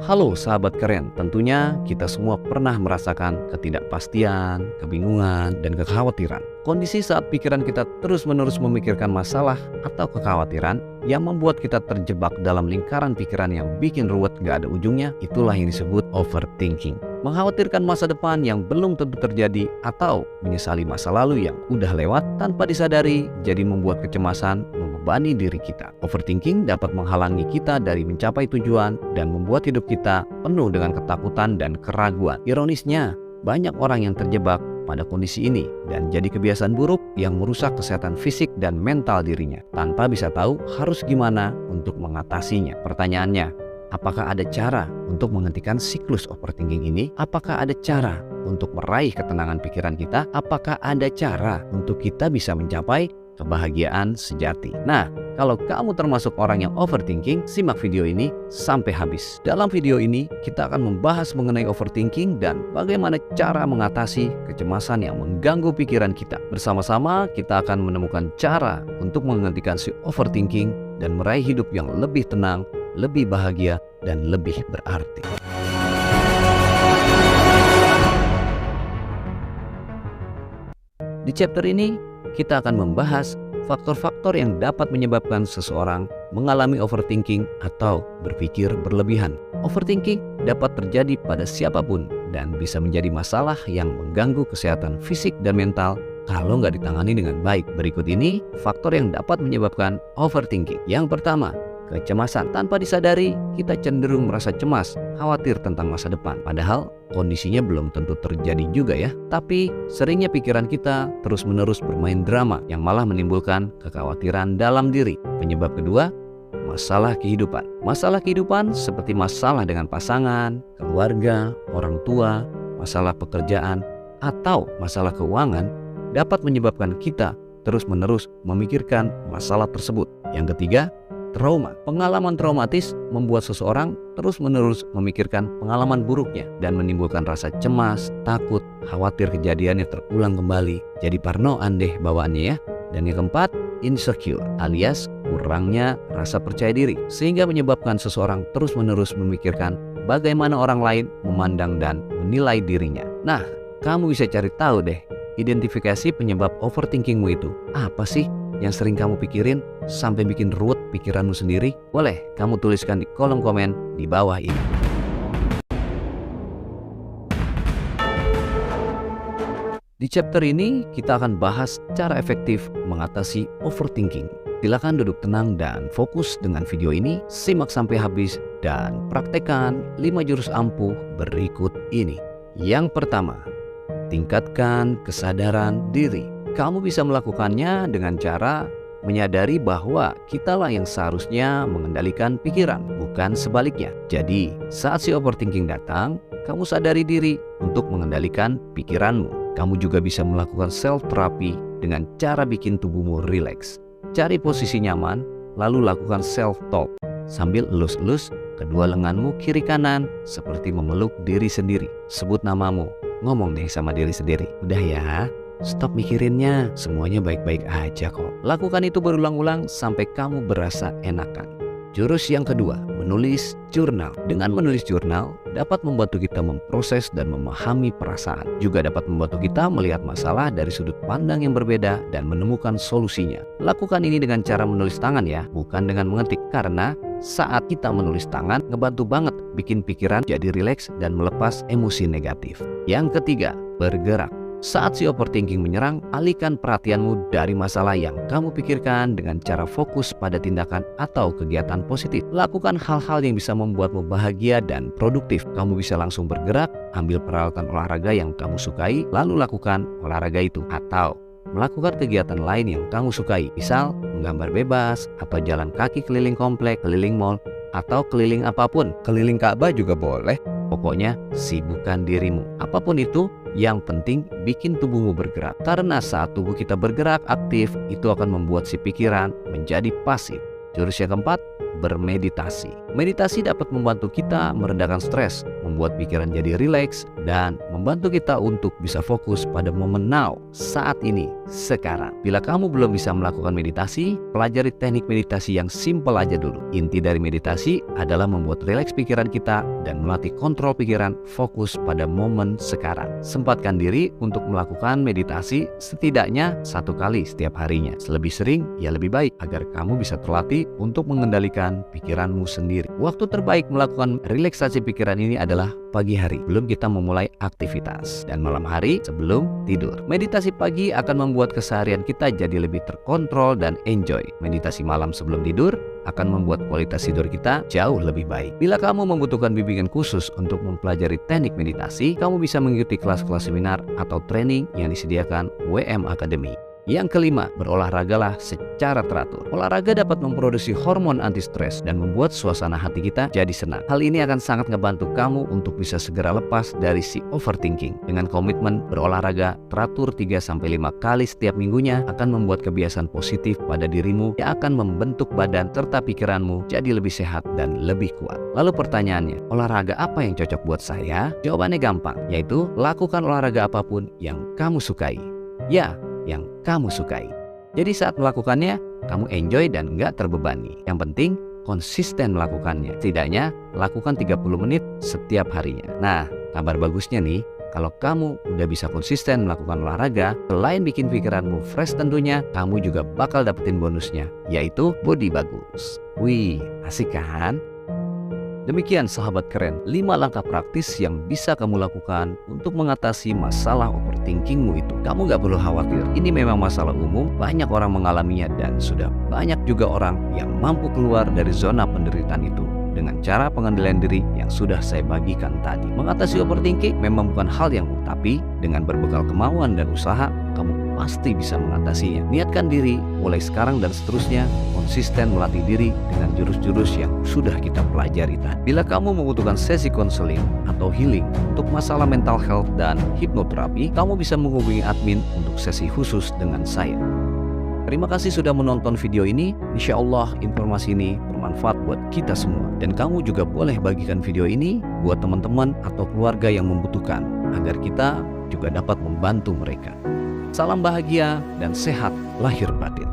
Halo sahabat keren, tentunya kita semua pernah merasakan ketidakpastian, kebingungan, dan kekhawatiran. Kondisi saat pikiran kita terus-menerus memikirkan masalah atau kekhawatiran yang membuat kita terjebak dalam lingkaran pikiran yang bikin ruwet gak ada ujungnya, itulah yang disebut overthinking. Mengkhawatirkan masa depan yang belum tentu terjadi atau menyesali masa lalu yang udah lewat tanpa disadari, jadi membuat kecemasan membebani diri kita. Overthinking dapat menghalangi kita dari mencapai tujuan dan membuat hidup kita penuh dengan ketakutan dan keraguan. Ironisnya, banyak orang yang terjebak pada kondisi ini dan jadi kebiasaan buruk yang merusak kesehatan fisik dan mental dirinya tanpa bisa tahu harus gimana untuk mengatasinya. Pertanyaannya, apakah ada cara untuk menghentikan siklus overthinking ini? Apakah ada cara untuk meraih ketenangan pikiran kita? Apakah ada cara untuk kita bisa mencapai kebahagiaan sejati? Nah, kalau kamu termasuk orang yang overthinking, simak video ini sampai habis. Dalam video ini, kita akan membahas mengenai overthinking dan bagaimana cara mengatasi kecemasan yang mengganggu pikiran kita. Bersama-sama, kita akan menemukan cara untuk menghentikan si overthinking dan meraih hidup yang lebih tenang, lebih bahagia, dan lebih berarti. Di chapter ini, kita akan membahas faktor-faktor yang dapat menyebabkan seseorang mengalami overthinking atau berpikir berlebihan. Overthinking dapat terjadi pada siapapun dan bisa menjadi masalah yang mengganggu kesehatan fisik dan mental kalau nggak ditangani dengan baik. Berikut ini faktor yang dapat menyebabkan overthinking. Yang pertama, kecemasan. Tanpa disadari, kita cenderung merasa cemas, khawatir tentang masa depan. Padahal kondisinya belum tentu terjadi juga ya. Tapi seringnya pikiran kita terus-menerus bermain drama yang malah menimbulkan kekhawatiran dalam diri. Penyebab kedua, masalah kehidupan. Masalah kehidupan seperti masalah dengan pasangan, keluarga, orang tua, masalah pekerjaan, atau masalah keuangan dapat menyebabkan kita terus-menerus memikirkan masalah tersebut. Yang ketiga, trauma. Pengalaman traumatis membuat seseorang terus-menerus memikirkan pengalaman buruknya dan menimbulkan rasa cemas, takut, khawatir kejadiannya terulang kembali. Jadi parnoan deh bawaannya ya. Dan yang keempat, insecure alias kurangnya rasa percaya diri, sehingga menyebabkan seseorang terus-menerus memikirkan bagaimana orang lain memandang dan menilai dirinya. Nah, kamu bisa cari tahu deh, identifikasi penyebab overthinkingmu itu apa sih yang sering kamu pikirin sampai bikin ruwet pikiranmu sendiri? Boleh kamu tuliskan di kolom komen di bawah ini. Di chapter ini kita akan bahas cara efektif mengatasi overthinking. Silakan duduk tenang dan fokus dengan video ini, simak sampai habis dan praktekkan 5 jurus ampuh berikut ini. Yang pertama, tingkatkan kesadaran diri. Kamu bisa melakukannya dengan cara menyadari bahwa kitalah yang seharusnya mengendalikan pikiran, bukan sebaliknya. Jadi, saat si overthinking datang, kamu sadari diri untuk mengendalikan pikiranmu. Kamu juga bisa melakukan self-therapy dengan cara bikin tubuhmu rileks. Cari posisi nyaman, lalu lakukan self-talk sambil elus-elus kedua lenganmu kiri kanan seperti memeluk diri sendiri. Sebut namamu, ngomong deh sama diri sendiri. Udah ya, stop mikirinnya, semuanya baik-baik aja kok. Lakukan itu berulang-ulang sampai kamu berasa enakan. Jurus yang kedua, menulis jurnal. Dengan menulis jurnal dapat membantu kita memproses dan memahami perasaan. Juga dapat membantu kita melihat masalah dari sudut pandang yang berbeda dan menemukan solusinya. Lakukan ini dengan cara menulis tangan ya, bukan dengan mengetik. Karena saat kita menulis tangan, ngebantu banget bikin pikiran jadi rileks dan melepas emosi negatif. Yang ketiga, bergerak. Saat si overthinking menyerang, alihkan perhatianmu dari masalah yang kamu pikirkan dengan cara fokus pada tindakan atau kegiatan positif. Lakukan hal-hal yang bisa membuatmu bahagia dan produktif. Kamu bisa langsung bergerak, ambil peralatan olahraga yang kamu sukai, lalu lakukan olahraga itu. Atau melakukan kegiatan lain yang kamu sukai. Misal, menggambar bebas, atau jalan kaki keliling komplek, keliling mall, atau keliling apapun. Keliling Ka'bah juga boleh. Pokoknya sibukkan dirimu. Apapun itu, yang penting bikin tubuhmu bergerak. Karena saat tubuh kita bergerak aktif, itu akan membuat si pikiran menjadi pasif. Jurus yang keempat, bermeditasi. Meditasi dapat membantu kita meredakan stres, membuat pikiran jadi rileks, dan membantu kita untuk bisa fokus pada momen now, saat ini, sekarang. Bila kamu belum bisa melakukan meditasi, pelajari teknik meditasi yang simpel aja dulu. Inti dari meditasi adalah membuat rileks pikiran kita dan melatih kontrol pikiran fokus pada momen sekarang. Sempatkan diri untuk melakukan meditasi setidaknya 1 kali setiap harinya. Lebih sering, ya lebih baik agar kamu bisa terlatih untuk mengendalikan pikiranmu sendiri. Waktu terbaik melakukan relaksasi pikiran ini adalah pagi hari, belum kita memulai aktivitas, dan malam hari sebelum tidur. Meditasi pagi akan membuat keseharian kita jadi lebih terkontrol dan enjoy. Meditasi malam sebelum tidur akan membuat kualitas tidur kita jauh lebih baik. Bila kamu membutuhkan bimbingan khusus untuk mempelajari teknik meditasi, kamu bisa mengikuti kelas-kelas seminar atau training yang disediakan WM Academy. Yang kelima, berolahragalah secara teratur. Olahraga dapat memproduksi hormon anti-stres dan membuat suasana hati kita jadi senang. Hal ini akan sangat ngebantu kamu untuk bisa segera lepas dari si overthinking. Dengan komitmen berolahraga teratur 3-5 kali setiap minggunya akan membuat kebiasaan positif pada dirimu yang akan membentuk badan serta pikiranmu jadi lebih sehat dan lebih kuat. Lalu pertanyaannya, olahraga apa yang cocok buat saya? Jawabannya gampang, yaitu lakukan olahraga apapun yang kamu sukai. Ya, yang kamu sukai. Jadi saat melakukannya, kamu enjoy dan nggak terbebani. Yang penting, konsisten melakukannya. Setidaknya, lakukan 30 menit setiap harinya. Nah, kabar bagusnya nih, kalau kamu udah bisa konsisten melakukan olahraga, selain bikin pikiranmu fresh tentunya, kamu juga bakal dapetin bonusnya, yaitu body bagus. Wih, asik kan? Demikian sahabat keren, 5 langkah praktis yang bisa kamu lakukan untuk mengatasi masalah overthinkingmu itu. Kamu gak perlu khawatir, ini memang masalah umum, banyak orang mengalaminya dan sudah banyak juga orang yang mampu keluar dari zona penderitaan itu dengan cara pengendalian diri yang sudah saya bagikan tadi. Mengatasi overthinking memang bukan hal yang mudah, tapi dengan berbekal kemauan dan usaha, kamu pasti bisa mengatasinya. Niatkan diri mulai sekarang dan seterusnya, konsisten melatih diri dengan jurus-jurus yang sudah kita pelajari tadi. Bila kamu membutuhkan sesi konseling atau healing untuk masalah mental health dan hipnoterapi, kamu bisa menghubungi admin untuk sesi khusus dengan saya. Terima kasih sudah menonton video ini. Insya Allah informasi ini bermanfaat buat kita semua. Dan kamu juga boleh bagikan video ini buat teman-teman atau keluarga yang membutuhkan, agar kita juga dapat membantu mereka. Salam bahagia dan sehat lahir batin.